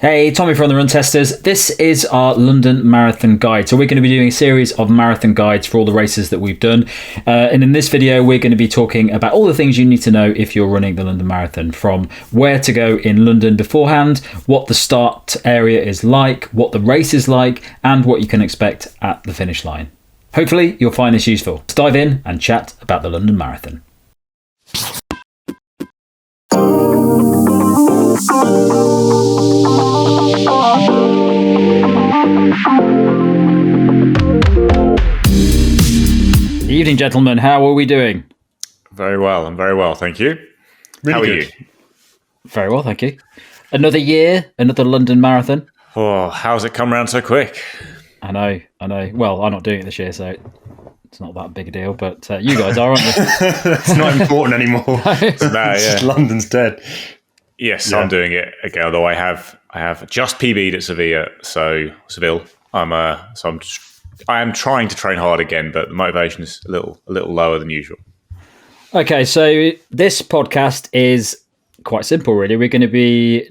Hey, Tommy from the Run Testers. This is our London Marathon Guide. So we're going to be doing a series of marathon guides for all the races that we've done. And in this video, we're going to be talking about all the things you need to know if you're running the London Marathon, from where to go in London beforehand, what the start area is like, what the race is like, and what you can expect at the finish line. Hopefully, you'll find this useful. Let's dive in and chat about the London Marathon. Evening, gentlemen. How are we doing? Very well. I'm very well, thank you. Really How are good. you? Very well, thank you. Another year, another London Marathon. Oh, how's it come round so quick? I know. Well, I'm not doing it this year, so it's not that big a deal, but you guys are, aren't you? It's not important anymore. It's yeah. London's dead. Yes, Yeah. I'm doing it again. Although I have just PB'd at Seville. I am trying to train hard again, but the motivation is a little lower than usual. Okay, so this podcast is quite simple, really. We're going to be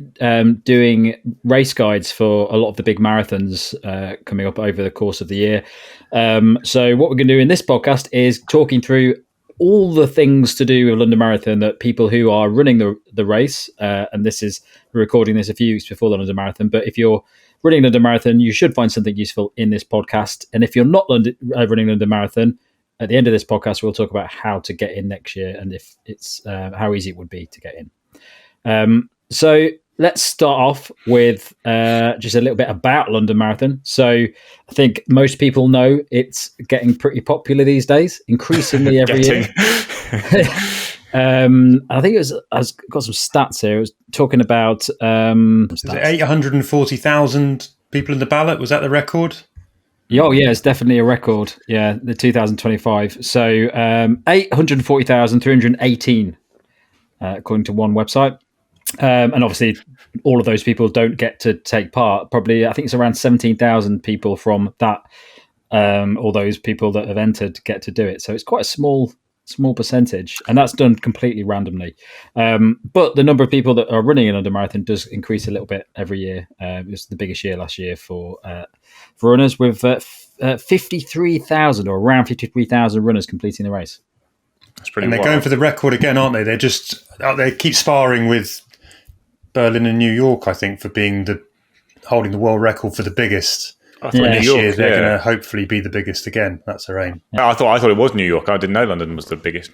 doing race guides for a lot of the big marathons coming up over the course of the year. So what we're going to do in this podcast is talking through all the things to do with London Marathon that people who are running the race, and we're recording this a few weeks before the London Marathon, but if you're running London Marathon, you should find something useful in this podcast. And if you're not running London Marathon, at the end of this podcast, we'll talk about how to get in next year and if it's how easy it would be to get in. So let's start off with just a little bit about London Marathon. So I think most people know it's getting pretty popular these days, increasingly every year. I think I've got some stats here. I was talking about Is it 840,000 people in the ballot? Was that the record? Oh, yeah, it's definitely a record. Yeah, the 2025. So 840,318, according to one website. And obviously, all of those people don't get to take part. Probably, I think it's around 17,000 people from that, all those people that have entered get to do it. So it's quite a small percentage, and that's done completely randomly. But the number of people that are running an London Marathon does increase a little bit every year. It was the biggest year last year for runners, with 53,000 or around 53,000 runners completing the race. That's pretty. And they're wild. going for the record again, aren't they? They're just they keep sparring with Berlin and New York, I think, for holding the world record for the biggest. I thought This New York. year they're going to hopefully be the biggest again. That's their aim. I thought it was New York. I didn't know London was the biggest.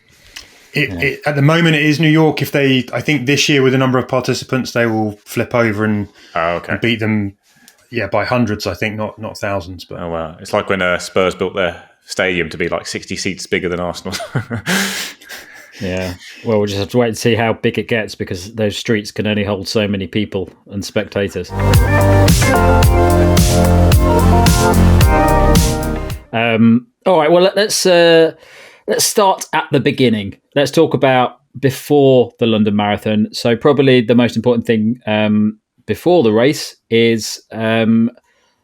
At the moment, it is New York. I think this year with the number of participants, they will flip over and beat them. Yeah, by hundreds, I think, not thousands. But wow, it's like when Spurs built their stadium to be like 60 seats bigger than Arsenal. Yeah, well, we'll just have to wait and see how big it gets, because those streets can only hold so many people and spectators. All right, well, let's start at the beginning. Let's talk about before the London Marathon. So probably the most important thing before the race is, there's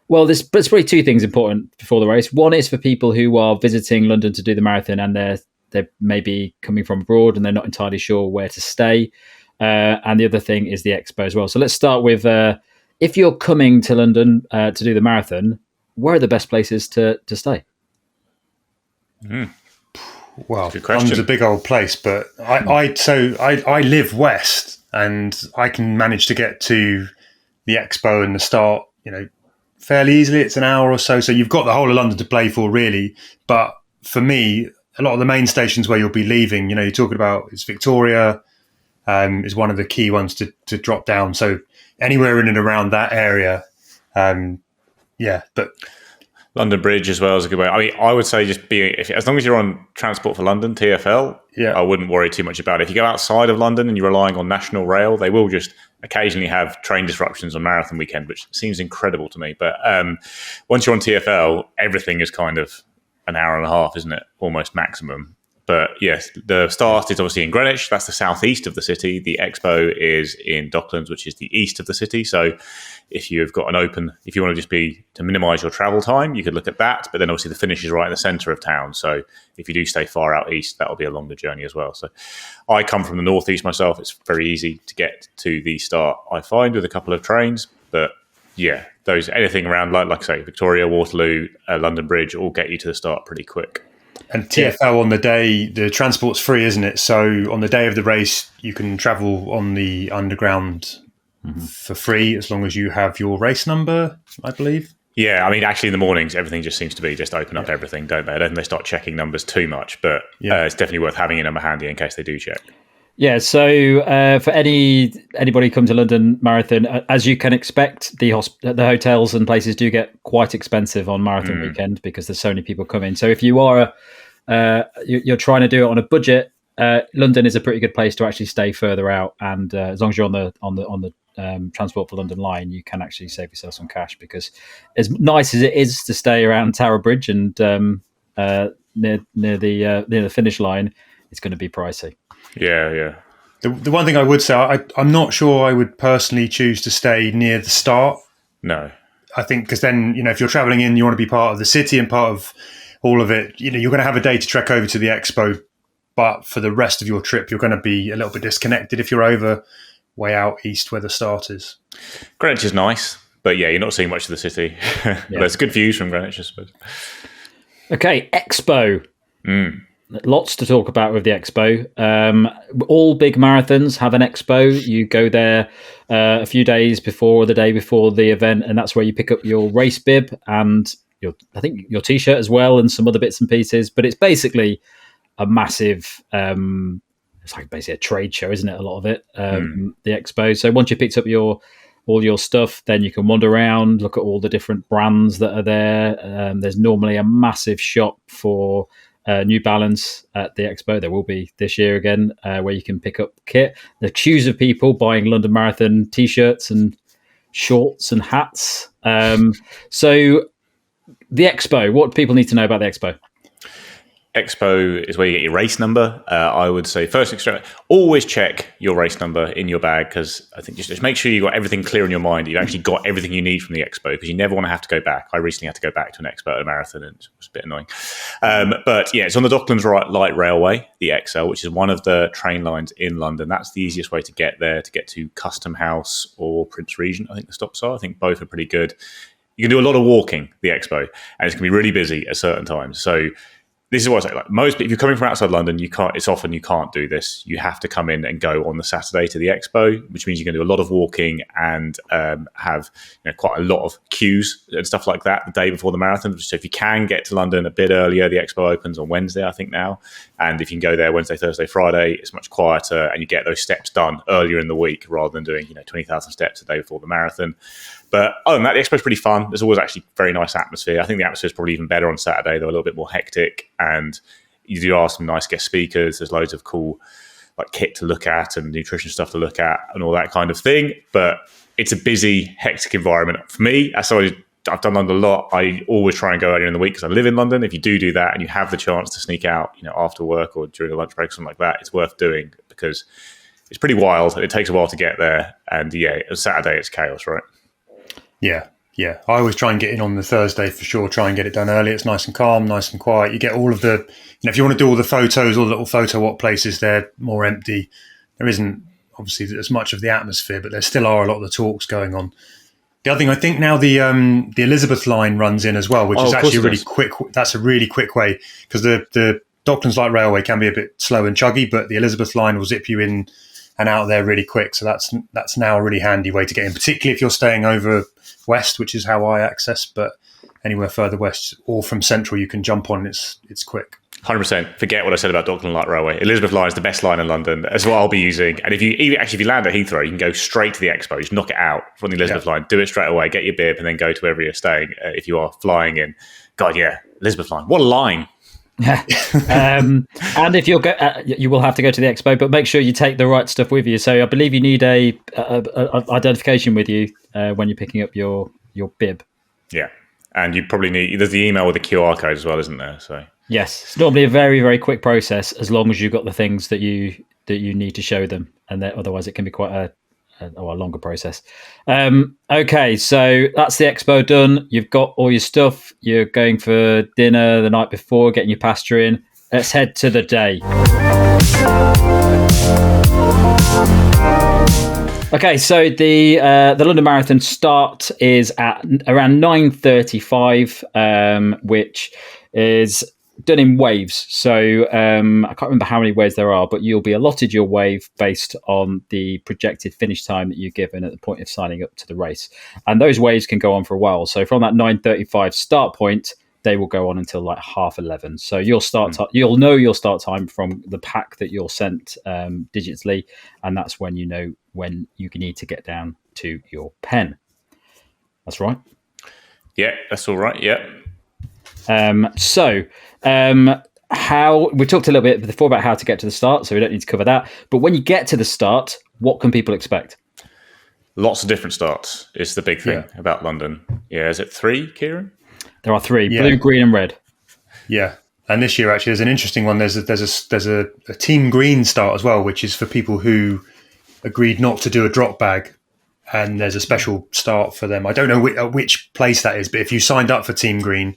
probably two things important before the race. One is for people who are visiting London to do the marathon, and they're maybe coming from abroad and they're not entirely sure where to stay. And the other thing is the expo as well. So let's start with, if you're coming to London to do the marathon, where are the best places to stay? Well, good question. London's a big old place, but I live west, and I can manage to get to the expo and the start, fairly easily. It's an hour or so. So you've got the whole of London to play for, really. But for me, a lot of the main stations where you'll be leaving, you're talking about, is Victoria, is one of the key ones to drop down. So anywhere in and around that area, but London Bridge as well is a good way. I mean, I would say as long as you're on Transport for London, TfL, I wouldn't worry too much about it. If you go outside of London and you're relying on National Rail, they will just occasionally have train disruptions on marathon weekend, which seems incredible to me. But once you're on TfL, everything is kind of an hour and a half, isn't it? Almost maximum. But yes, the start is obviously in Greenwich. That's the southeast of the city. The expo is in Docklands, which is the east of the city. So if you've got if you want to just to minimise your travel time, you could look at that. But then obviously the finish is right in the centre of town. So if you do stay far out east, that'll be a longer journey as well. So I come from the northeast myself. It's very easy to get to the start, I find, with a couple of trains. But yeah, those anything around like I say, Victoria, Waterloo, London Bridge, all get you to the start pretty quick. And TFL on the day, the transport's free, isn't it? So on the day of the race, you can travel on the underground for free as long as you have your race number, I believe. Yeah, I mean, actually, in the mornings, everything just seems to be just open up everything, don't they? I don't think they start checking numbers too much, but it's definitely worth having a number handy in case they do check. Yeah, so for anybody come to London Marathon, as you can expect, the hotels and places do get quite expensive on marathon weekend because there's so many people coming. So if you are you're trying to do it on a budget, London is a pretty good place to actually stay further out, and as long as you're on the Transport for London line, you can actually save yourself some cash, because as nice as it is to stay around Tower Bridge and near the finish line, it's going to be pricey. Yeah. The one thing I would say, I'm not sure I would personally choose to stay near the start. No. I think because then, if you're travelling in, you want to be part of the city and part of all of it. You're going to have a day to trek over to the expo, but for the rest of your trip, you're going to be a little bit disconnected if you're over way out east where the start is. Greenwich is nice, but yeah, you're not seeing much of the city. There's good views from Greenwich, I suppose. Okay, expo. Lots to talk about with the expo. All big marathons have an expo. You go there a few days before or the day before the event, and that's where you pick up your race bib and I think your t-shirt as well, and some other bits and pieces. But it's basically a massive, it's like basically a trade show, isn't it? A lot of it, the expo. So once you picked up all your stuff, then you can wander around, look at all the different brands that are there. There's normally a massive shop for New Balance at the expo. There will be this year again, where you can pick up kit. The queues of people buying London Marathon t-shirts and shorts and hats. So the expo, what do people need to know about the expo? Expo is where you get your race number. I would say first, always check your race number in your bag, because I think just make sure you got everything clear in your mind. You've actually got everything you need from the expo, because you never want to have to go back. I recently had to go back to an expo at a marathon, and it was a bit annoying. But yeah, it's on the Docklands Light Railway, the XL, which is one of the train lines in London. That's the easiest way to get there, to get to Custom House or Prince Regent, I think the stops are. I think both are pretty good. You can do a lot of walking, the expo, and it's going to be really busy at certain times. So this is what I say. Like most, if you're coming from outside London, you can't. It's often you can't do this. You have to come in and go on the Saturday to the expo, which means you're going to do a lot of walking and have quite a lot of queues and stuff like that the day before the marathon. So if you can get to London a bit earlier, the expo opens on Wednesday, I think now, and if you can go there Wednesday, Thursday, Friday, it's much quieter, and you get those steps done earlier in the week rather than doing 20,000 steps a day before the marathon. But other than that, the expo is pretty fun. There's always actually very nice atmosphere. I think the atmosphere is probably even better on Saturday, though a little bit more hectic. And you do ask some nice guest speakers. There's loads of cool kit to look at and nutrition stuff to look at and all that kind of thing. But it's a busy, hectic environment. For me, as somebody, I've done London a lot. I always try and go earlier in the week because I live in London. If you do that and you have the chance to sneak out, after work or during a lunch break or something like that, it's worth doing because it's pretty wild. It takes a while to get there. And yeah, on Saturday, it's chaos, right? Yeah. I always try and get in on the Thursday for sure. Try and get it done early. It's nice and calm, nice and quiet. You get all of the, if you want to do all the photos, all the little photo op places, they're more empty. There isn't obviously as much of the atmosphere, but there still are a lot of the talks going on. The other thing, I think now the Elizabeth line runs in as well, which is actually a really quick. That's a really quick way, because the Docklands Light Railway can be a bit slow and chuggy, but the Elizabeth line will zip you in and out there really quick. So that's now a really handy way to get in, particularly if you're staying over west, which is how I access. But anywhere further west or from central, you can jump on. It's quick. 100%. Forget what I said about Dockland Light Railway. Elizabeth line is the best line in London. That's what I'll be using. And if you land at Heathrow, you can go straight to the expo. Just knock it out from the Elizabeth line. Do it straight away. Get your bib and then go to wherever you're staying. If you are flying in, God, yeah, Elizabeth line. What a line! And if you're you will have to go to the expo, but make sure you take the right stuff with you. So I believe you need a identification with you when you're picking up your bib. Yeah, and you probably need. There's the email with the QR code as well, isn't there? So yes, it's normally a very, very quick process as long as you've got the things that you need to show them, and otherwise it can be quite a longer process. Okay, so that's the expo done. You've got all your stuff. You're going for dinner the night before, getting your pasta in. Let's head to the day. Okay, so the London Marathon start is at around 9:35, which is done in waves. So I can't remember how many waves there are, but you'll be allotted your wave based on the projected finish time that you're given at the point of signing up to the race. And those waves can go on for a while. So from that 9:35 start point, they will go on until like 11:30. So you'll know your start time from the pack that you're sent digitally, and that's when you know when you need to get down to your pen. That's right. Yeah, that's all right. Yeah. How we talked a little bit before about how to get to the start, so we don't need to cover that. But when you get to the start, what can people expect? Lots of different starts is the big thing about London. Yeah, is it 3, Kieran? There are 3: blue, green, and red. Yeah, and this year actually there's an interesting one. There's a team green start as well, which is for people who agreed not to do a drop bag, and there's a special start for them. I don't know which place that is, but if you signed up for team green,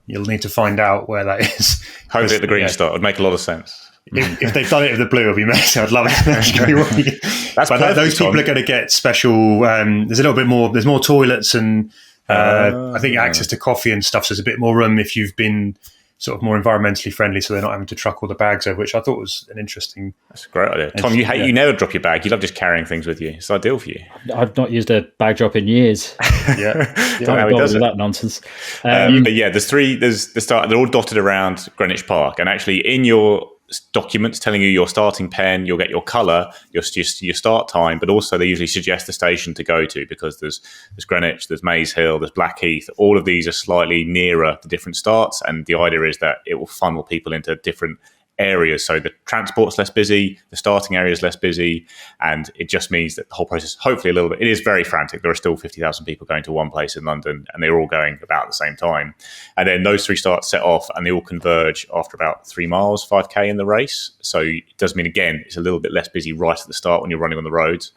you'll need to find out where that is. Hopefully at the green start would make a lot of sense. If they've done it with the blue, it'll be amazing. I'd love it. But those people are going to get special. There's a little bit more. There's more toilets and I think access to coffee and stuff. So there's a bit more room if you've been sort of more environmentally friendly, so they're not having to truck all the bags over, which I thought was an interesting. That's a great idea. Tom, you never drop your bag. You love just carrying things with you. It's ideal for you. I've not used a bag drop in years. Yeah, Don't bother with that nonsense. But yeah, there's 3. There's the start. They're all dotted around Greenwich Park, and actually in your documents telling you your starting pen, you'll get your colour, your start time, but also they usually suggest the station to go to, because there's Greenwich, there's Maze Hill, there's Blackheath. All of these are slightly nearer the different starts, and the idea is that it will funnel people into different areas. So the transport's less busy, the starting area is less busy, and it just means that the whole process, hopefully a little bit, it is very frantic. There are still 50,000 people going to one place in London, and they're all going about the same time. And then those 3 starts set off, and they all converge after about 3 miles, 5K in the race. So it does mean, again, it's a little bit less busy right at the start when you're running on the roads.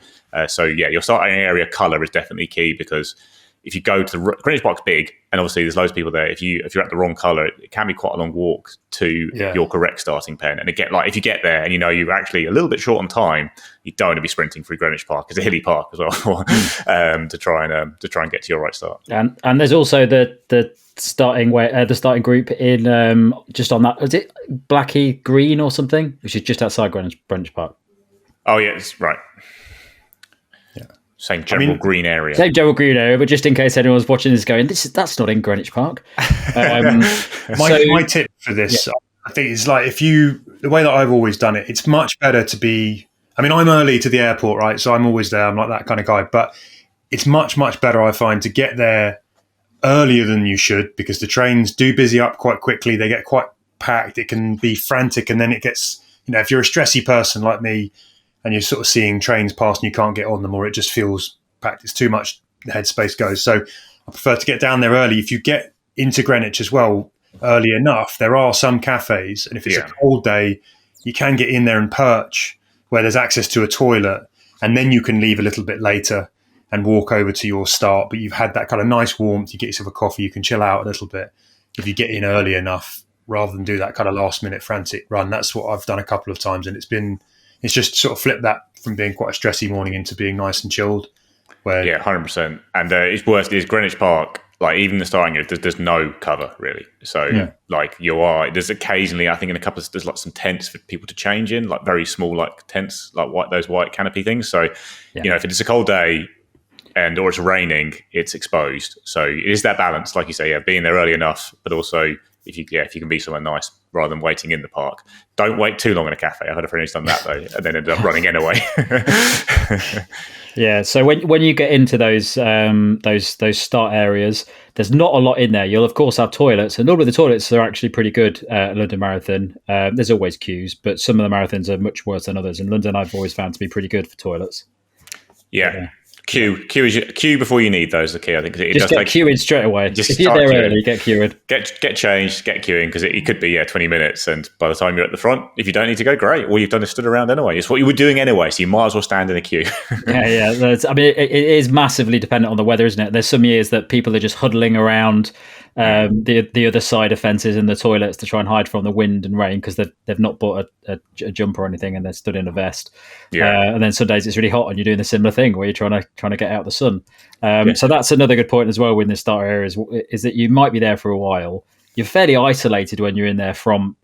So yeah, your starting area colour is definitely key, because if you go to Greenwich Park's big, and obviously there's loads of people there. If you're at the wrong colour, it can be quite a long walk to your correct starting pen. And again, like if you get there and you know you're actually a little bit short on time, you don't want to be sprinting through Greenwich Park. It's a hilly park as well to try and get to your right start. And there's also the starting group in just on that. Is it Blackheath Green or something, which is just outside Greenwich Park? Oh yes, right. Same general green area. Same general green area, but just in case anyone's watching this going, that's not in Greenwich Park. My tip for this, I think, is like the way that I've always done it, it's much better to be, I'm early to the airport, right? So I'm always there. I'm like that kind of guy. But it's much, much better, I find, to get there earlier than you should, because the trains do busy up quite quickly. They get quite packed. It can be frantic. And then it gets, if you're a stressy person like me, and you're sort of seeing trains pass and you can't get on them, or it just feels packed, it's too much, the headspace goes. So I prefer to get down there early. If you get into Greenwich as well early enough, there are some cafes, and if it's a cold day, you can get in there and perch where there's access to a toilet, and then you can leave a little bit later and walk over to your start, but you've had that kind of nice warmth, you get yourself a coffee, you can chill out a little bit if you get in early enough, rather than do that kind of last minute frantic run. That's what I've done a couple of times, and it's just sort of flipped that from being quite a stressy morning into being nice and chilled. 100%. And it's worse, is Greenwich Park, like even the starting area, there's no cover really. So like there's occasionally, I think in a couple of, there's like some tents for people to change in, like very small, like tents, like those white canopy things. So, if it's a cold day or it's raining, it's exposed. So it is that balance, like you say, being there early enough, but also if you can be somewhere nice rather than waiting in the park. Don't wait too long in a cafe. I've had a friend who's done that though, and then ended up running anyway. Yeah. So when you get into those start areas, there's not a lot in there. You'll of course have toilets, and normally the toilets are actually pretty good at London Marathon. There's always queues, but some of the marathons are much worse than others. And London, I've always found to be pretty good for toilets. Yeah. Queue before you need those. The key, I think. It just get queuing straight away. If you're there early, get queuing. Get changed, get queuing, because it could be 20 minutes, and by the time you're at the front, if you don't need to go, great. All you've done is stood around anyway. It's what you were doing anyway, so you might as well stand in a queue. It is massively dependent on the weather, isn't it? There's some years that people are just huddling around the other side of fences and the toilets to try and hide from the wind and rain because they've not bought a jumper or anything and they're stood in a vest. And then some days it's really hot and you're doing the similar thing where you're trying to get out the sun. So that's another good point as well in the starter areas is that you might be there for a while. You're fairly isolated when you're in there from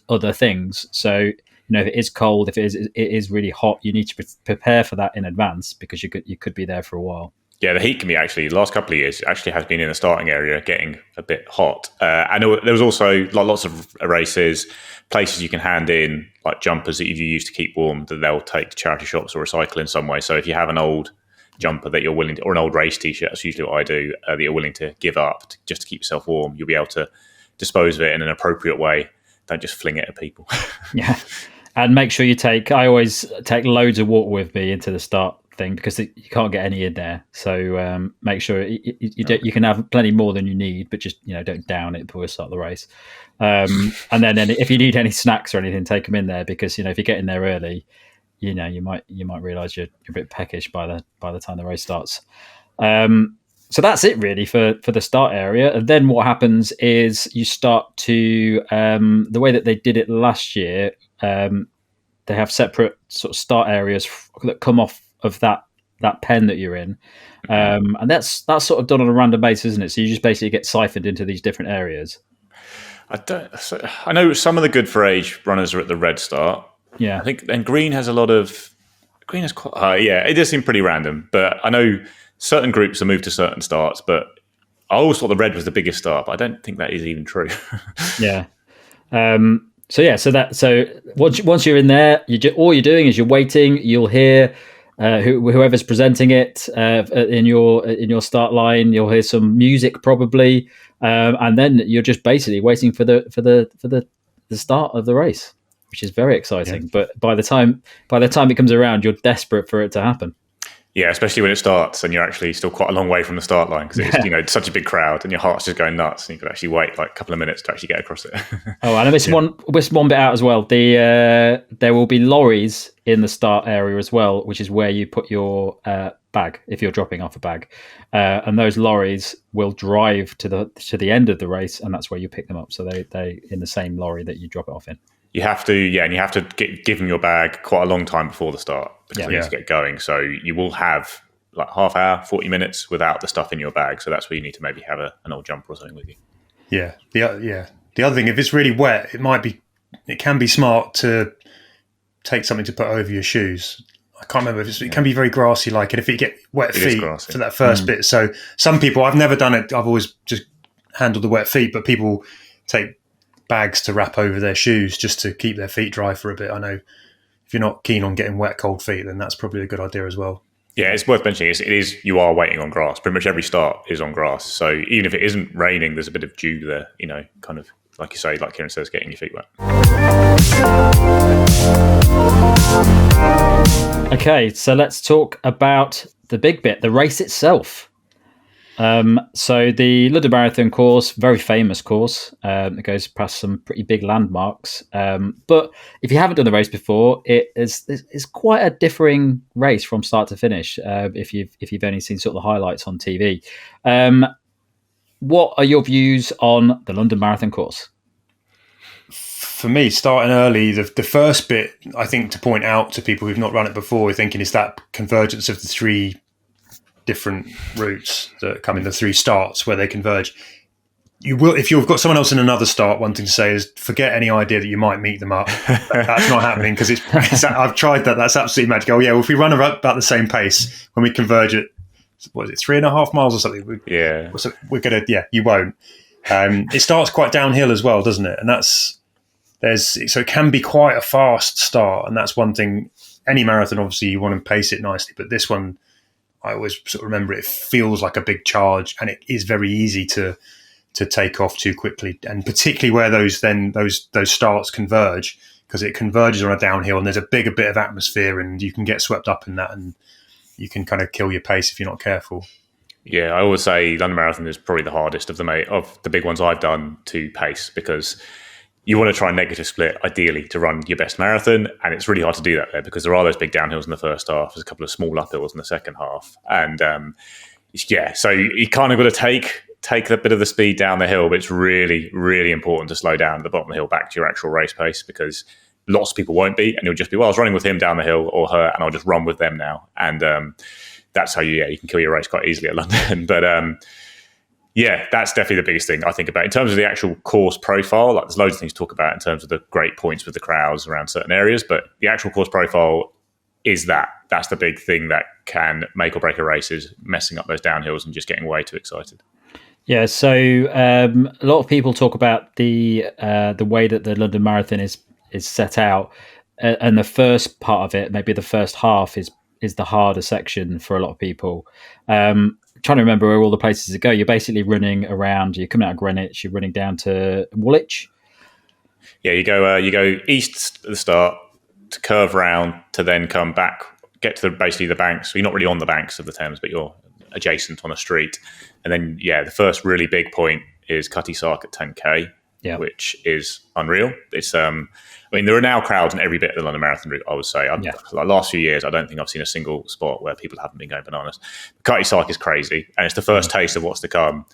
other things. So if it is cold, if it is really hot, you need to prepare for that in advance because you could be there for a while. Yeah, the heat can be the last couple of years, actually has been in the starting area getting a bit hot. I know there was also lots of races, places you can hand in, like jumpers that you use to keep warm, that they'll take to charity shops or recycle in some way. So if you have an old jumper that you're willing to, or an old race t-shirt, that's usually what I do, that you're willing to give up just to keep yourself warm, you'll be able to dispose of it in an appropriate way. Don't just fling it at people. Yeah. And make sure I always take loads of water with me into the start thing because you can't get any in there. So make sure you can have plenty more than you need, but just don't down it before you start the race. And then if you need any snacks or anything, take them in there because if you get in there early, you might realize you're a bit peckish by the time the race starts. So that's it really for the start area. And then what happens is you start to the way that they did it last year. They have separate sort of start areas that come off of that pen that you're in, and that's sort of done on a random basis, isn't it? So you just basically get siphoned into these different areas. I know some of the good for age runners are at the red start. Yeah, I think, and green has quite. It does seem pretty random, but I know certain groups are moved to certain starts. But I always thought the red was the biggest start, but I don't think that is even true. Yeah. So once you're in there, all you're doing is you're waiting. You'll hear whoever's presenting it in your start line. You'll hear some music probably, and then you're just basically waiting for the start of the race, which is very exciting. Yeah. But by the time it comes around, you're desperate for it to happen. Yeah, especially when it starts and you're actually still quite a long way from the start line because it's it's such a big crowd and your heart's just going nuts and you could actually wait like a couple of minutes to actually get across it. And I missed one bit out as well. There will be lorries in the start area as well, which is where you put your bag if you're dropping off a bag, and those lorries will drive to the end of the race, and that's where you pick them up. So they in the same lorry that you drop it off in. You have to, and you have to give them your bag quite a long time before the start because they need to get going. So you will have like half hour, 40 minutes without the stuff in your bag. So that's where you need to maybe have an old jumper or something with you. Yeah. The other thing, if it's really wet, it can be smart to take something to put over your shoes. I can't remember it can be very grassy like it if you get wet feet for that first bit. So some people, I've never done it. I've always just handled the wet feet, but people take bags to wrap over their shoes just to keep their feet dry for a bit. I know if you're not keen on getting wet, cold feet, then that's probably a good idea as well. Yeah, it's worth mentioning. You are waiting on grass. Pretty much every start is on grass. So even if it isn't raining, there's a bit of dew there, kind of like you say, like Kieran says, getting your feet wet. Okay, so let's talk about the big bit, the race itself. So the London Marathon course, very famous course. It goes past some pretty big landmarks. But if you haven't done the race before, it's quite a differing race from start to finish. If you've only seen sort of the highlights on TV, what are your views on the London Marathon course? For me, starting early, the first bit I think to point out to people who've not run it before, we're thinking is that convergence of the three different routes that come in, the three starts where they converge. You will, if you've got someone else in another start, one thing to say is forget any idea that you might meet them up. That's not happening because I've tried that. That's absolutely magic. Oh yeah, well, if we run about the same pace when we converge at 3.5 miles or something? We're gonna. Yeah, you won't. It starts quite downhill as well, doesn't it? And so it can be quite a fast start, and that's one thing. Any marathon, obviously, you want to pace it nicely, but this one, I always sort of remember it feels like a big charge, and it is very easy to take off too quickly, and particularly where those starts converge, because it converges on a downhill, and there's a bit of atmosphere, and you can get swept up in that, and you can kind of kill your pace if you're not careful. Yeah, I always say London Marathon is probably the hardest of the big ones I've done to pace, because you want to try negative split, ideally, to run your best marathon. And it's really hard to do that there because there are those big downhills in the first half. There's a couple of small uphills in the second half. And so you kind of got to take take a bit of the speed down the hill, but it's really, really important to slow down at the bottom of the hill back to your actual race pace, because lots of people won't be, and you'll just be, well, I was running with him down the hill or her, and I'll just run with them now. And that's how you can kill your race quite easily at London. But that's definitely the biggest thing I think about. In terms of the actual course profile, like there's loads of things to talk about in terms of the great points with the crowds around certain areas, but the actual course profile is that's the big thing that can make or break a race, is messing up those downhills and just getting way too excited. Yeah, so a lot of people talk about the way that the London Marathon is set out, and the first part of it, maybe the first half, is the harder section for a lot of people. Trying to remember where all the places to go. You're basically running around. You're coming out of Greenwich. You're running down to Woolwich. Yeah, you go east at the start to curve round to then come back, get to basically the banks. So you're not really on the banks of the Thames, but you're adjacent on a street. And then the first really big point is Cutty Sark at 10k, which is unreal. It's there are now crowds in every bit of the London Marathon route, I would say. Like last few years, I don't think I've seen a single spot where people haven't been going bananas. Cutty Sark is crazy, and it's the first taste of what's to come.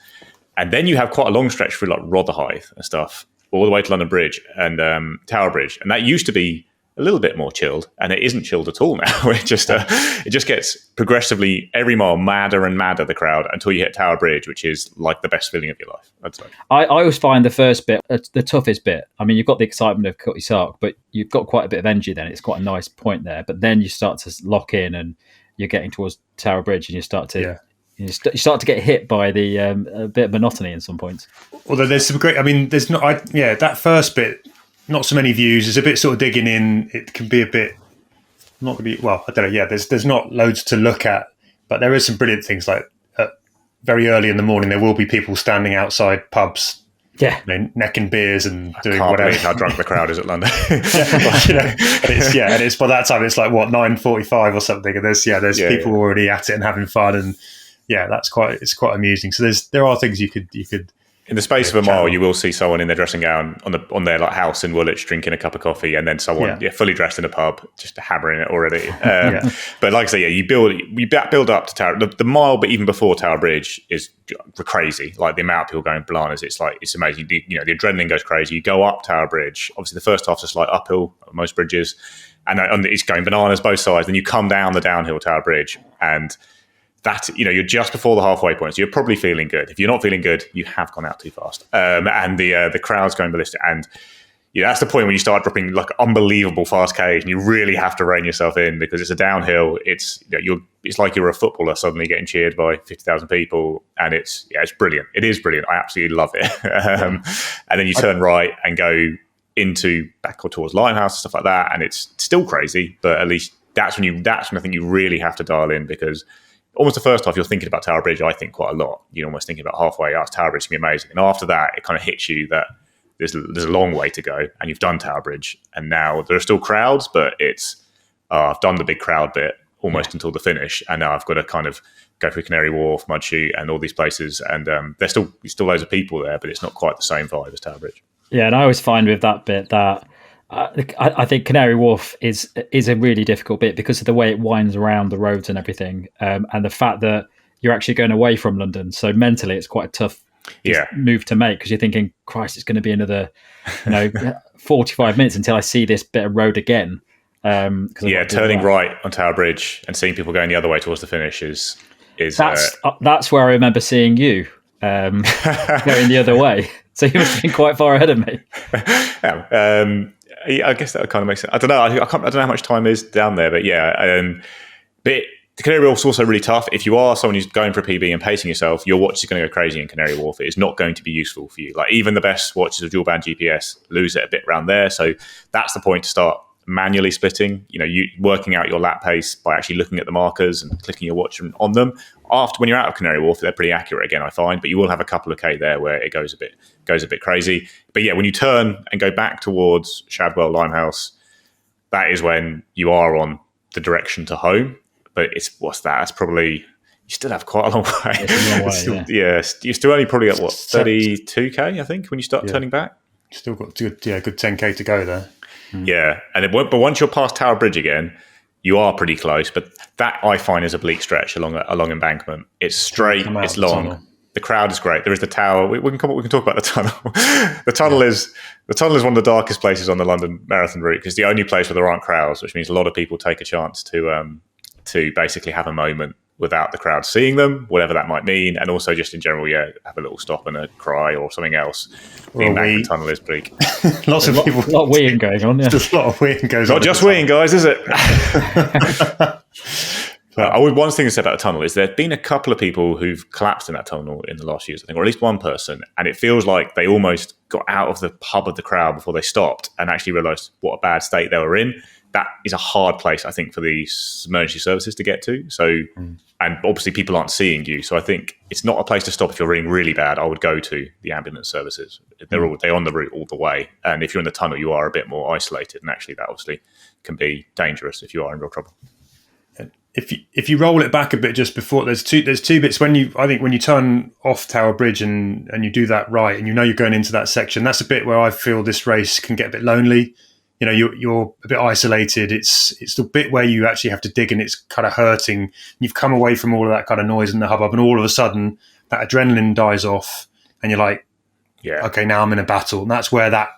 And then you have quite a long stretch through like Rotherhithe and stuff, all the way to London Bridge and Tower Bridge. And that used to be a little bit more chilled, and it isn't chilled at all now. It just gets progressively every mile madder and madder, the crowd, until you hit Tower Bridge, which is like the best feeling of your life, I'd say. I always find the first bit the toughest bit. I mean, you've got the excitement of Cutty Sark, but you've got quite a bit of energy then. It's quite a nice point there, but then you start to lock in and you're getting towards Tower Bridge, and you start to you start to get hit by the a bit of monotony in some points. Although there's some great, there's not that first bit, not so many views. There's a bit sort of digging in. It can be a bit not going to be, well, I don't know. Yeah, there's not loads to look at, but there is some brilliant things. Like very early in the morning, there will be people standing outside pubs, necking beers and doing whatever. I can't believe how drunk the crowd is at London. And it's by that time it's like 9:45 or something, and there's people already at it and having fun, and it's quite amusing. So there are things you could. In the space of a mile, you will see someone in their dressing gown on their like house in Woolwich drinking a cup of coffee, and then someone fully dressed in a pub just hammering it already. But like I say, you build up to Tower. The mile, but even before Tower Bridge is crazy. Like the amount of people going bananas, it's amazing. The adrenaline goes crazy. You go up Tower Bridge. Obviously, the first half's a slight uphill on most bridges, and it's going bananas both sides. Then you come down the downhill Tower Bridge, and that, you're just before the halfway point, so you're probably feeling good. If you're not feeling good, you have gone out too fast, and the crowd's going ballistic. And that's the point when you start dropping like unbelievable fast Ks, and you really have to rein yourself in, because it's a downhill. It's it's like you're a footballer suddenly getting cheered by 50,000 people, and it's brilliant. It is brilliant. I absolutely love it. And then you turn right and go into back or towards Limehouse and stuff like that, and it's still crazy, but at least that's when I think you really have to dial in, because almost the first half, you're thinking about Tower Bridge, I think, quite a lot. You're almost thinking about halfway, Tower Bridge is going to be amazing. And after that, it kind of hits you that there's a long way to go, and you've done Tower Bridge. And now there are still crowds, but it's, I've done the big crowd bit almost until the finish. And now I've got to kind of go through Canary Wharf, Mudchute, and all these places. And there's still loads of people there, but it's not quite the same vibe as Tower Bridge. Yeah, and I always find with that bit that I think Canary Wharf is a really difficult bit because of the way it winds around the roads and everything, and the fact that you're actually going away from London. So mentally, it's quite a tough move to make, because you're thinking, Christ, it's going to be another 45 minutes until I see this bit of road again. Turning right on Tower Bridge and seeing people going the other way towards the finish is that's where I remember seeing you going the other way. So you must have been quite far ahead of me. I guess that kind of makes sense. I don't know. I don't know how much time is down there, but but the Canary Wharf's also really tough. If you are someone who's going for a PB and pacing yourself, your watch is going to go crazy in Canary Wharf. It is not going to be useful for you. Like even the best watches of dual band GPS lose it a bit around there. So that's the point to start manually splitting. You working out your lap pace by actually looking at the markers and clicking your watch on them. After, when you're out of Canary Wharf, they're pretty accurate again, I find, but you will have a couple of K there where it goes a bit crazy. But when you turn and go back towards Shadwell, Limehouse, that is when you are on the direction to home. But that's probably, you still have quite a long way. It's a long way, you're still only probably at 32K, I think, when you start turning back. Still got good 10K to go there. Yeah, but once you're past Tower Bridge again, you are pretty close. But that I find is a bleak stretch along embankment. It's straight, it's long. the crowd is great. There is the tower. We can talk about the tunnel. The tunnel is one of the darkest places on the London Marathon route because it's the only place where there aren't crowds, which means a lot of people take a chance to basically have a moment without the crowd seeing them, whatever that might mean, and also just in general, have a little stop and a cry or something else. The embankment tunnel is bleak. Lots of people. A lot of weeing going on. Yeah. There's a lot of weeing goes on. Not just weeing, guys, is it? One thing to say about the tunnel is there have been a couple of people who've collapsed in that tunnel in the last years, I think, or at least one person, and it feels like they almost got out of the hub of the crowd before they stopped and actually realised what a bad state they were in. That is a hard place, I think, for the emergency services to get to. So, and obviously people aren't seeing you. So I think it's not a place to stop if you're really, really bad. I would go to the ambulance services. They're on the route all the way. And if you're in the tunnel, you are a bit more isolated. And actually that obviously can be dangerous if you are in real trouble. If you roll it back a bit just before, there's two bits when you turn off Tower Bridge and you do that right, and you're going into that section, that's a bit where I feel this race can get a bit lonely. You're a bit isolated. It's the bit where you actually have to dig and it's kind of hurting. You've come away from all of that kind of noise and the hubbub, and all of a sudden that adrenaline dies off, and you're like, okay, now I'm in a battle, and that's where that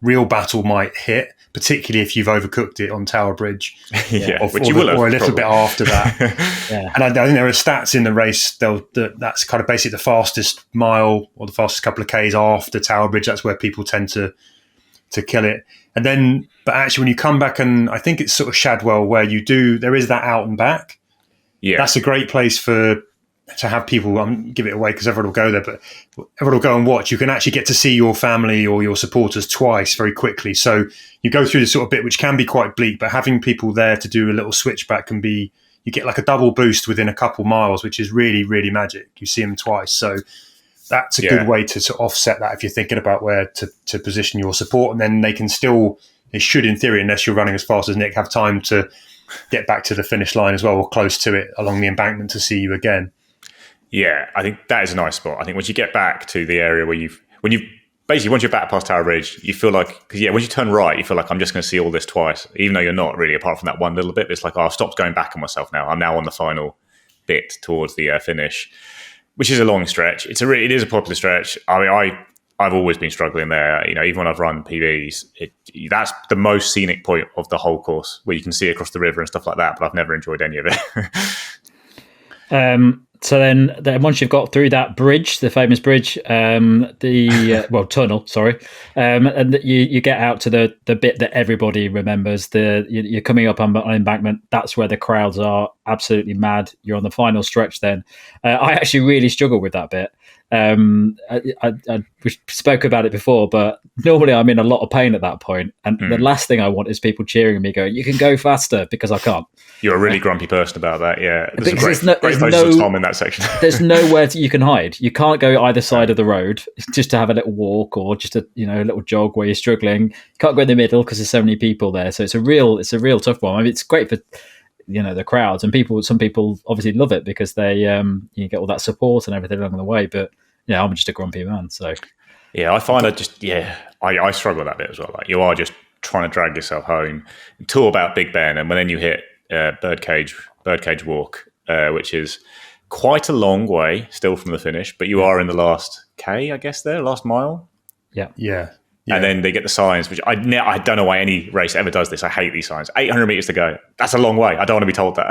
real battle might hit. Particularly if you've overcooked it on Tower Bridge, which you will have, or a little bit after that. And I think there are stats in the race. That's kind of basically the fastest mile or the fastest couple of Ks after Tower Bridge. That's where people tend to kill it. And then, but actually, when you come back, and I think it's sort of Shadwell where there is that out and back. Yeah, that's a great place to have people give it away because everyone will go there, but everyone will go and watch. You can actually get to see your family or your supporters twice very quickly. So you go through this sort of bit, which can be quite bleak, but having people there to do a little switchback you get like a double boost within a couple miles, which is really, really magic. You see them twice. So that's a good way to sort of offset that if you're thinking about where to position your support. And then they should, in theory, unless you're running as fast as Nick, have time to get back to the finish line as well, or close to it along the embankment to see you again. Yeah, I think that is a nice spot. I think once you get back to the area where once you're back past Tower Bridge, you feel like, once you turn right, you feel like I'm just going to see all this twice, even though you're not really, apart from that one little bit. It's like, I've stopped going back on myself now. I'm now on the final bit towards the finish, which is a long stretch. It is a popular stretch. I mean, I've always been struggling there. Even when I've run PBs, that's the most scenic point of the whole course, where you can see across the river and stuff like that. But I've never enjoyed any of it. So then once you've got through that bridge, the famous bridge, tunnel, sorry, and you get out to the bit that everybody remembers. You're coming up on embankment. That's where the crowds are absolutely mad. You're on the final stretch. Then I actually really struggle with that bit. We spoke about it before, but normally I'm in a lot of pain at that point, and the last thing I want is people cheering at me, going, "You can go faster," because I can't. You're a really grumpy person about that, yeah. There's great photos of Tom in that section. There's nowhere you can hide. You can't go either side of the road just to have a little walk or just a little jog where you're struggling. You can't go in the middle because there's so many people there. So it's a real tough one. I mean, it's great for the crowds, and some people obviously love it because they you get all that support and everything along the way. But I'm just a grumpy man. So I find I struggle with that bit as well. Like, you are just trying to drag yourself home until about Big Ben, and when then you hit Birdcage Walk, which is quite a long way still from the finish, but you are in the last K, I guess, last mile. Yeah. And then they get the signs, which I don't know why any race ever does this. I hate these signs. 800 meters to go. That's a long way. I don't want to be told that.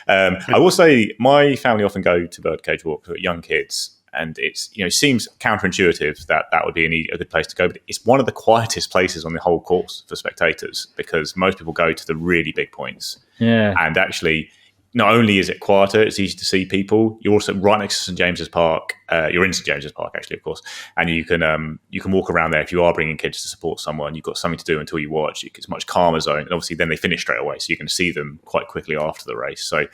I will say my family often go to Birdcage Walk for young kids, and it's it seems counterintuitive that would be a good place to go, but it's one of the quietest places on the whole course for spectators because most people go to the really big points. Yeah, and actually, not only is it quieter, it's easy to see people. You're also right next to St James's Park. You're in St James's Park, actually, of course, and you can walk around there if you are bringing kids to support someone. You've got something to do until you watch. It's a much calmer zone, and obviously then they finish straight away, so you can see them quite quickly after the race. So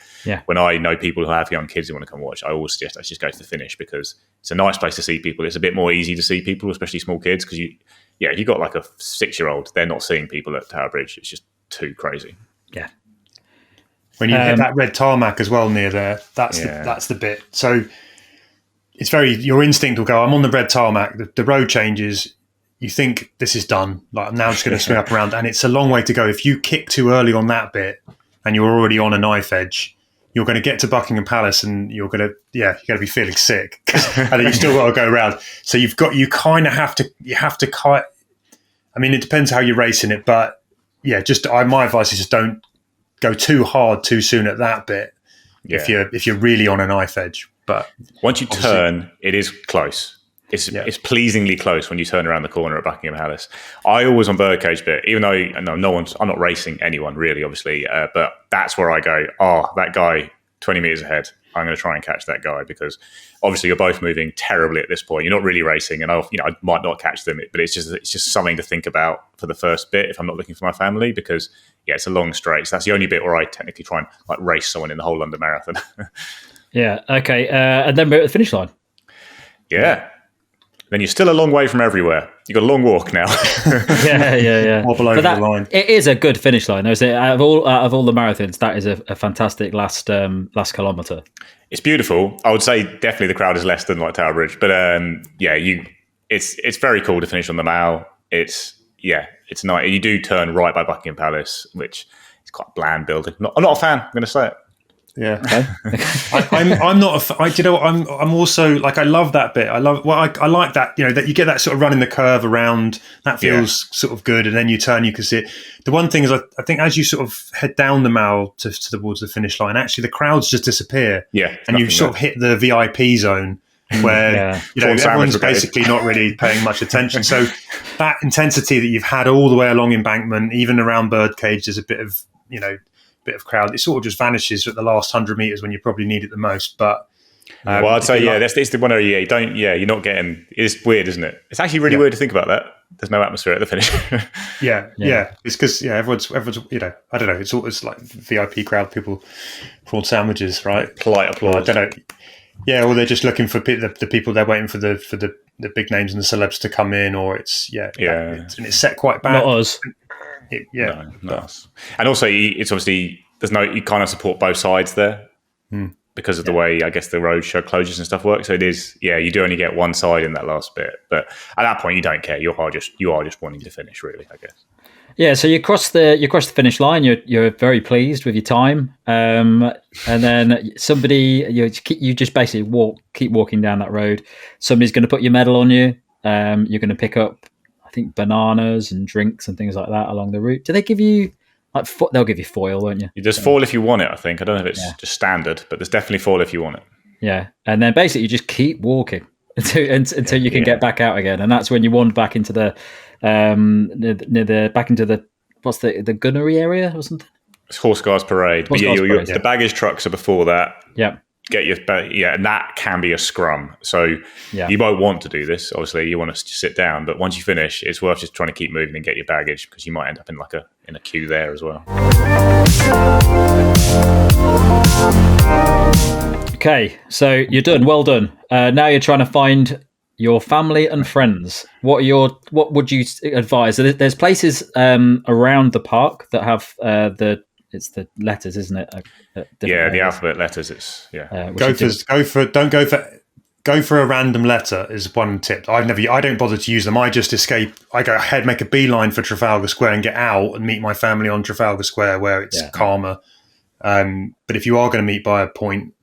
when I know people who have young kids who want to come watch, I always suggest let's just go to the finish because it's a nice place to see people. It's a bit more easy to see people, especially small kids, because you got like a 6-year-old, they're not seeing people at Tower Bridge. It's just too crazy. Yeah. When you hit that red tarmac as well near there, that's the bit. So it's your instinct will go, I'm on the red tarmac, the road changes, you think this is done, like I'm now just going to swing up around, and it's a long way to go. If you kick too early on that bit and you're already on a knife edge, you're going to get to Buckingham Palace and you're going to be feeling sick, and then you've still got to go around. So you have to I mean, it depends how you're racing it, but yeah, my advice is just don't go too hard too soon at that bit. Yeah. If you're really on a knife edge, but once you turn, it is close. It's pleasingly close when you turn around the corner at Buckingham Palace. I always on birdcage bit, even though I'm not racing anyone really, obviously, but that's where I go. Oh, that guy 20 meters ahead. I'm going to try and catch that guy, because obviously you're both moving terribly at this point. You're not really racing, and I might not catch them, but it's just something to think about for the first bit if I'm not looking for my family, because it's a long straight. So that's the only bit where I technically try and like race someone in the whole London Marathon. Yeah. Okay. And then we're at the finish line. Yeah. Then you're still a long way from everywhere. You've got a long walk now. Yeah. Wobble over the line. It is a good finish line. Out of all the marathons, that is a fantastic last kilometre. It's beautiful. I would say definitely the crowd is less than like Tower Bridge, but it's very cool to finish on the Mall. It's nice. You do turn right by Buckingham Palace, which is quite a bland building. I'm not a fan. I'm going to say it. Yeah, I'm not. I'm also like, I love that bit. I like that. That you get that sort of running the curve around. That feels sort of good, and then you turn, you can see it. The one thing is, I think as you sort of head down the Mall towards the finish line, actually the crowds just disappear. Yeah, and you sort of hit the VIP zone where everyone's basically not really paying much attention. So that intensity that you've had all the way along Embankment, even around Birdcage, there's a bit of crowd. It sort of just vanishes at the last 100 meters when you probably need it the most. But I'd say that's the one area you're not getting. It's weird, isn't it? It's actually really weird to think about that. There's no atmosphere at the finish. Yeah. It's because everyone's I don't know. It's always like VIP crowd, people prawn sandwiches, right? Polite applause. I don't know. Yeah, or they're just looking for the people. They're waiting for the big names and the celebs to come in, or it's it's set quite back. Not us. No. And also, it's obviously you kind of support both sides there because of the way I guess the road show closures and stuff work. So it is, you do only get one side in that last bit, but at that point you don't care. You are just wanting to finish, really, I guess. Yeah. So you cross the finish line. You're very pleased with your time, and then you just basically keep walking down that road. Somebody's going to put your medal on you. You're going to pick up, I think, bananas and drinks and things like that along the route. Do they give you they'll give you foil, won't you? There's foil if you want it, I think. I don't know if it's just standard, but there's definitely foil if you want it. Yeah, and then basically you just keep walking until you can get back out again, and that's when you wander back into the what's the gunnery area or something. It's Horse Guards Parade. The baggage trucks are before that. Yeah. And that can be a scrum. So you won't want to do this. Obviously, you want to sit down, but once you finish, it's worth just trying to keep moving and get your baggage, because you might end up in a queue there as well. Okay, so you're done. Well done. Now you're trying to find your family and friends. What would you advise? There's places around the park that have it's the letters, isn't it? The alphabet letters. Go for a random letter is one tip. I don't bother to use them. I just escape. I go ahead, make a beeline for Trafalgar Square and get out and meet my family on Trafalgar Square, where it's calmer. But if you are going to meet by a point,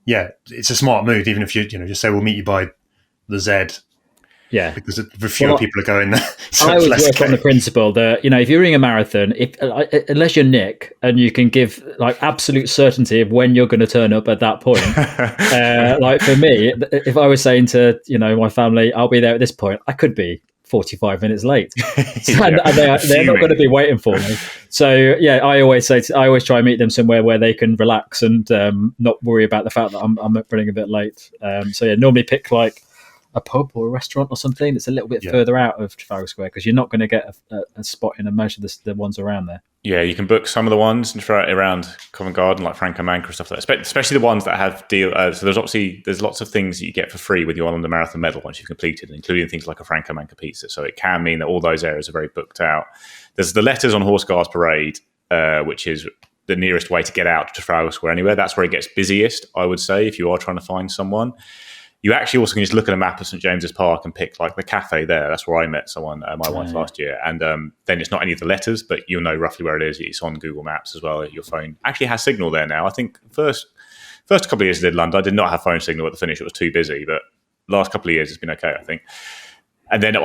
it's a smart move. Even if you just say we'll meet you by the Z. Yeah, because fewer people are going there. So I would work on the principle that if you're running a marathon, unless you're Nick and you can give like absolute certainty of when you're going to turn up at that point. Like for me, if I was saying to my family, I'll be there at this point, I could be 45 minutes late, and they're not going to be waiting for me. So I always try and meet them somewhere where they can relax and not worry about the fact that I'm running a bit late. Normally pick like a pub or a restaurant or something that's a little bit further out of Trafalgar Square, because you're not going to get a spot in most of the ones around there. Yeah, you can book some of the ones around Covent Garden, like Franco Manca and stuff like that, especially the ones that have deal. So there's lots of things that you get for free with your London Marathon medal once you've completed, including things like a Franco Manca pizza. So it can mean that all those areas are very booked out. There's the letters on Horse Guards Parade, which is the nearest way to get out to Trafalgar Square anywhere. That's where it gets busiest, I would say, if you are trying to find someone. You actually also can just look at a map of St James's Park and pick like the cafe there. That's where I met someone, my wife, last year. And then it's not any of the letters, but you'll know roughly where it is. It's on Google Maps as well. Your phone actually has signal there now. I think first First couple of years I did London, I did not have phone signal at the finish. It was too busy. But last couple of years, it's been okay, I think. And then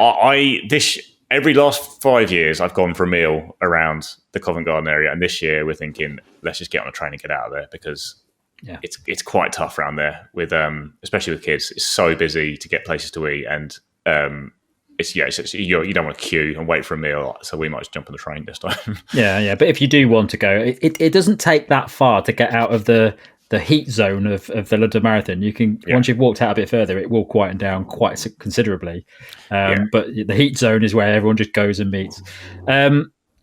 every last 5 years, I've gone for a meal around the Covent Garden area. And this year, we're thinking, let's just get on a train and get out of there because it's quite tough around there, with especially with kids. It's so busy to get places to eat, and you don't want to queue and wait for a meal. So we might just jump on the train this time. Yeah. But if you do want to go, it doesn't take that far to get out of the heat zone of the London Marathon. You can once you've walked out a bit further, it will quieten down quite considerably. But the heat zone is where everyone just goes and meets.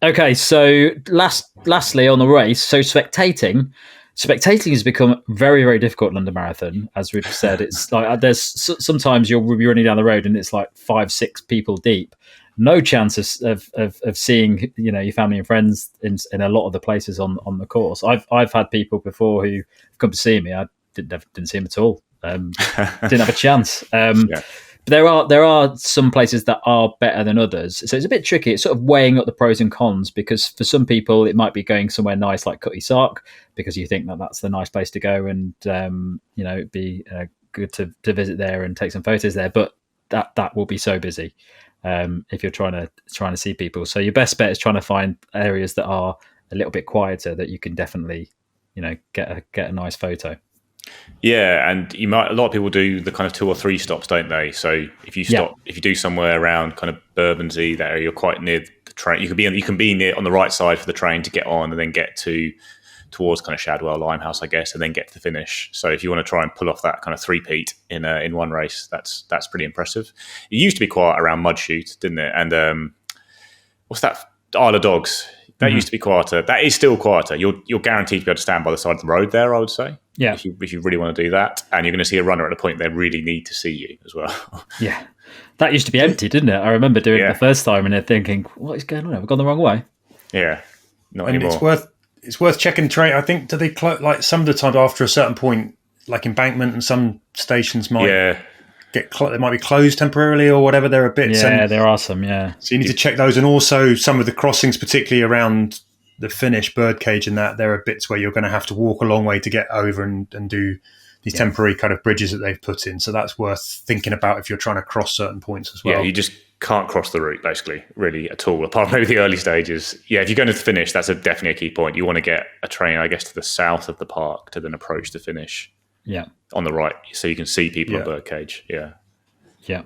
Okay, so lastly on the race, so spectating has become very, very difficult at London Marathon. As we've said, it's like there's sometimes you'll be running down the road and it's like 5-6 people deep. No chance of seeing your family and friends in a lot of the places on the course. I've had people before who come to see me. I didn't see them at all. Didn't have a chance. But there are some places that are better than others, so it's a bit tricky. It's sort of weighing up the pros and cons, because for some people it might be going somewhere nice like Cutty Sark because you think that that's the nice place to go, and it'd be good to visit there and take some photos there. But that will be so busy. If you're trying to see people, so your best bet is trying to find areas that are a little bit quieter that you can definitely, get a nice photo. Yeah, and a lot of people do the kind of 2 or 3 stops, don't they? So if you do somewhere around kind of Bermondsey, that area, you're quite near the train. You can be near on the right side for the train to get on, and then get towards kind of Shadwell, Limehouse, I guess, and then get to the finish. So if you want to try and pull off that kind of three-peat in one race, that's pretty impressive. It used to be quiet around Mudshoot, didn't it? And what's that? Isle of Dogs. That used to be quieter. That is still quieter. You're guaranteed to be able to stand by the side of the road there, I would say. Yeah. If you really want to do that. And you're going to see a runner at a point they really need to see you as well. Yeah. That used to be empty, didn't it? I remember doing it the first time and they're thinking, what is going on? Have we gone the wrong way? Yeah. Not and anymore. It's worth checking train. I think, do they close, like some of the time after a certain point, like Embankment and some stations might they might be closed temporarily or whatever. There are bits. Yeah, there are some, So you need to check those. And also some of the crossings, particularly around the finish, Birdcage and that, there are bits where you're going to have to walk a long way to get over and do these temporary kind of bridges that they've put in. So that's worth thinking about if you're trying to cross certain points as well. Yeah, you just can't cross the route, basically, really, at all, apart from maybe the early stages. Yeah, if you're going to the finish, that's definitely a key point. You want to get a train, I guess, to the south of the park to then approach the finish. Yeah. On the right, so you can see people at Birdcage. Yeah. Yeah.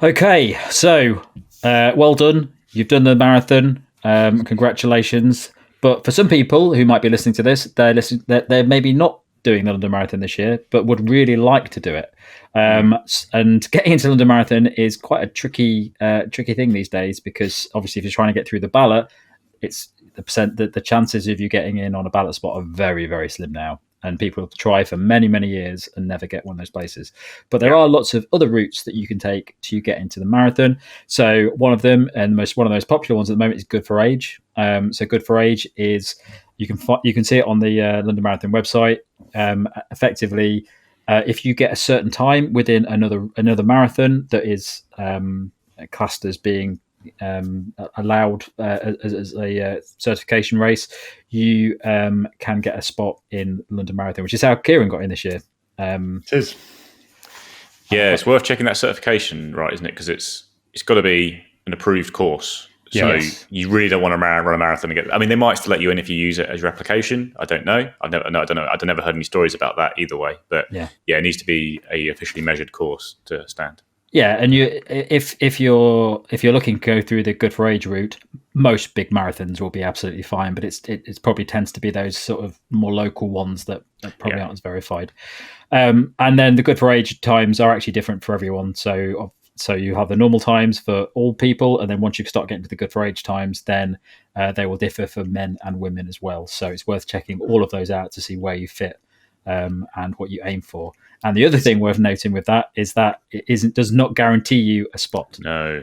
Okay, so well done. You've done the marathon. Congratulations. But for some people who might be listening to this, they're maybe not doing the London Marathon this year, but would really like to do it. And getting into the London Marathon is quite a tricky thing these days, because obviously if you're trying to get through the ballot, it's the chances of you getting in on a ballot spot are very, very slim now. And people try for many, many years and never get one of those places. But there are lots of other routes that you can take to get into the marathon. So one of them, and one of the most popular ones at the moment, is Good for Age. So Good for Age is you can see it on the London Marathon website. Effectively, if you get a certain time within another marathon that is classed as being allowed as a certification race, you can get a spot in London Marathon, which is how Kieran got in this year. It is. Yeah, it's worth checking that certification, right, isn't it? Because it's got to be an approved course. So you really don't want to run a marathon and get. I mean, they might still let you in if you use it as your application. I don't know. I don't know. I've never heard any stories about that either way. But it needs to be a officially measured course to stand. Yeah, and if you're looking to go through the Good for Age route, most big marathons will be absolutely fine. But it probably tends to be those sort of more local ones that probably aren't as verified. And then the Good for Age times are actually different for everyone. So you have the normal times for all people, and then once you start getting to the Good for Age times, then they will differ for men and women as well. So it's worth checking all of those out to see where you fit and what you aim for. And the other thing worth noting with that is that it does not guarantee you a spot. No,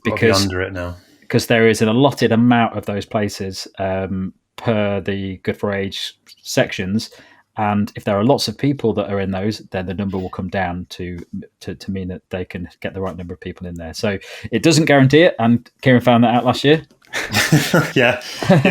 because under it now, because there is an allotted amount of those places per the Good for Age sections. And if there are lots of people that are in those, then the number will come down to mean that they can get the right number of people in there. So it doesn't guarantee it. And Kieran found that out last year. Yeah.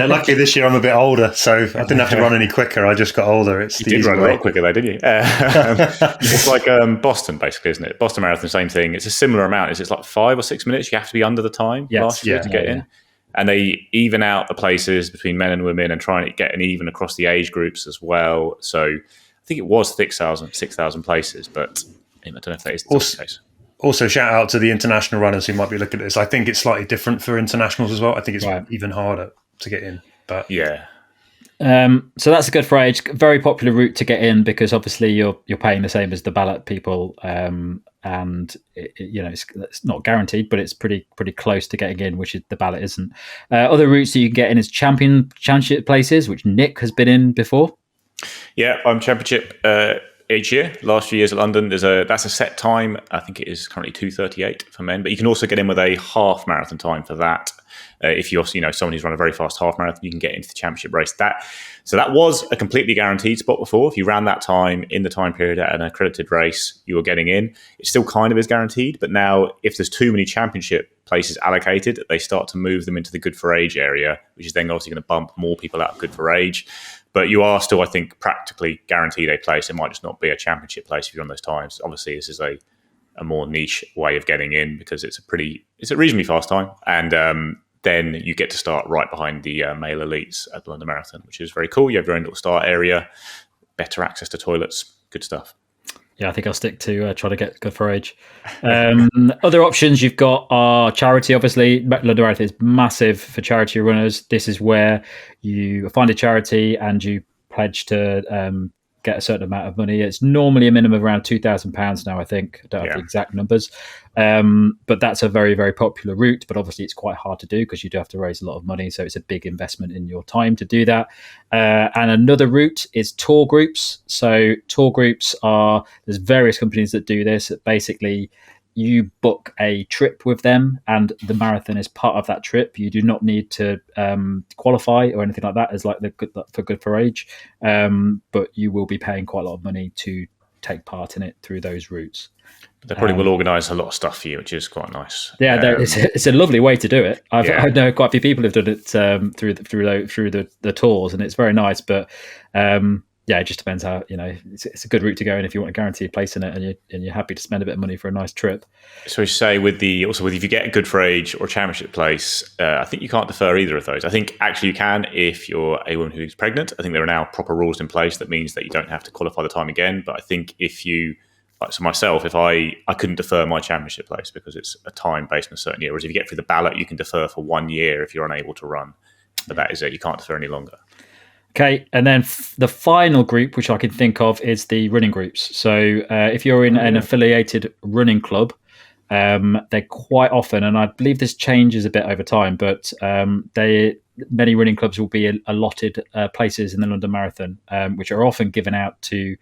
Luckily this year I'm a bit older, so I didn't have to run any quicker. I just got older. You did run a lot quicker though, didn't you? It's like Boston, basically, isn't it? Boston Marathon, same thing. It's a similar amount. It's like 5 or 6 minutes. You have to be under the time last year to get in. And they even out the places between men and women and trying to get an even across the age groups as well. So I think it was 6,000 places, but I don't know if that is the case. Also, shout out to the international runners who might be looking at this. I think it's slightly different for internationals as well. I think it's even harder to get in. But yeah. So that's a good for age. Very popular route to get in because obviously you're paying the same as the ballot people, and it's not guaranteed, but it's pretty close to getting in, which is the ballot isn't. Other routes that you can get in is championship places, which Nick has been in before. Yeah, I'm championship each year. Last few years at London, that's a set time. I think it is currently 2:38 for men, but you can also get in with a half marathon time for that. If you're someone who's run a very fast half marathon, you can get into the championship race. So that was a completely guaranteed spot before. If you ran that time in the time period at an accredited race, you were getting in. It still kind of is guaranteed, but now if there's too many championship places allocated, they start to move them into the good for age area, which is then obviously going to bump more people out of good for age. But you are still, I think, practically guaranteed a place. It might just not be a championship place if you're on those times. Obviously, this is a more niche way of getting in because it's a reasonably fast time, and then you get to start right behind the male elites at the London Marathon, which is very cool. You have your own little start area, better access to toilets, good stuff. Yeah, I think I'll stick to try to get good for age. Other options you've got are charity. Obviously, London Marathon is massive for charity runners. This is where you find a charity and you pledge to get a certain amount of money. It's normally a minimum of around £2,000 now, I think. I don't have the exact numbers. But that's a very, very popular route. But obviously it's quite hard to do because you do have to raise a lot of money. So it's a big investment in your time to do that. And another route is tour groups. So tour groups there's various companies that do this. Basically, you book a trip with them and the marathon is part of that trip. You do not need to qualify or anything like that as like for good for age. But you will be paying quite a lot of money to take part in it through those routes. They probably will organise a lot of stuff for you, which is quite nice. Yeah, it's a lovely way to do it. I know quite a few people have done it through the tours, and it's very nice. But it just depends how it's a good route to go in if you want to guarantee a place in it, and you're happy to spend a bit of money for a nice trip. So, say if you get a good for age or a championship place, I think you can't defer either of those. I think actually you can if you're a woman who's pregnant. I think there are now proper rules in place that means that you don't have to qualify the time again. But I think if you so myself, if I couldn't defer my championship place because it's a time based on a certain year. Whereas if you get through the ballot, you can defer for 1 year if you're unable to run. But that is it. You can't defer any longer. Okay, and then the final group, which I can think of, is the running groups. So if you're in an affiliated running club, they quite often, and I believe this changes a bit over time, but many running clubs will be allotted places in the London Marathon, which are often given out to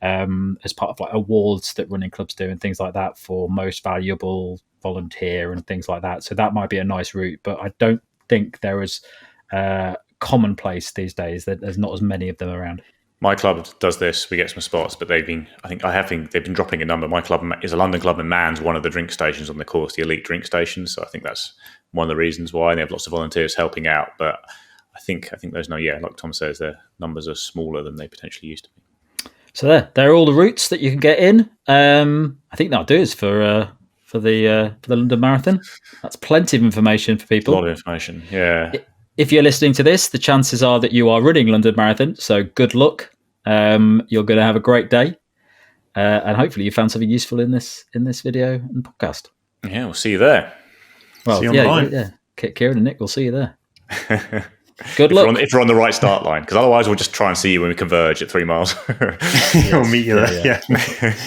as part of like awards that running clubs do and things like that for most valuable volunteer and things like that. So that might be a nice route, but I don't think there is commonplace these days. There's not as many of them around. My club does this. We get some spots, but they've been dropping a number. My club is a London club and mans one of the drink stations on the course, the elite drink stations. So I think that's one of the reasons why they have lots of volunteers helping out. But I think those like Tom says, their numbers are smaller than they potentially used to be. So there are all the routes that you can get in. I think that'll do us for the London Marathon. That's plenty of information for people. A lot of information, yeah. If you're listening to this, the chances are that you are running London Marathon. So good luck. You're going to have a great day, and hopefully you found something useful in this video and podcast. Yeah, we'll see you there. Well, see you online. Yeah. Kieran and Nick, we'll see you there. Good luck. If we're on the right start line, because otherwise we'll just try and see you when we converge at 3 miles. We'll meet you there. Yeah.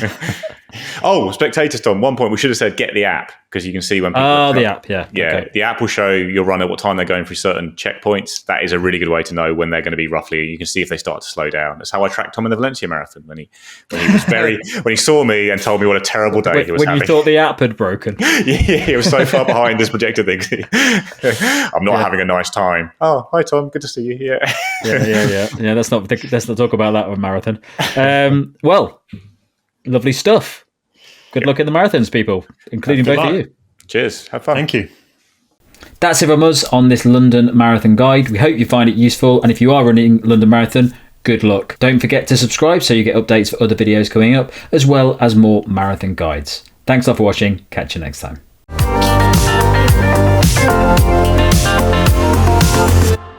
Oh, spectators, Tom. One point we should have said get the app because you can see when people. Oh, the app, yeah. Okay. The app will show your runner what time they're going through certain checkpoints. That is a really good way to know when they're going to be roughly. You can see if they start to slow down. That's how I tracked Tom in the Valencia Marathon when he was when he saw me and told me what a terrible day he was having. When you thought the app had broken. Yeah, he was so far behind this projected thing. I'm not having a nice time. Oh, hi Tom, good to see you. Yeah. Let's not talk about that with marathon. Well, lovely stuff. Good luck in the marathons, people, including both of you. Cheers. Have fun. Thank you. That's it from us on this London Marathon guide. We hope you find it useful, and if you are running London Marathon, good luck. Don't forget to subscribe so you get updates for other videos coming up, as well as more marathon guides. Thanks a lot for watching. Catch you next time.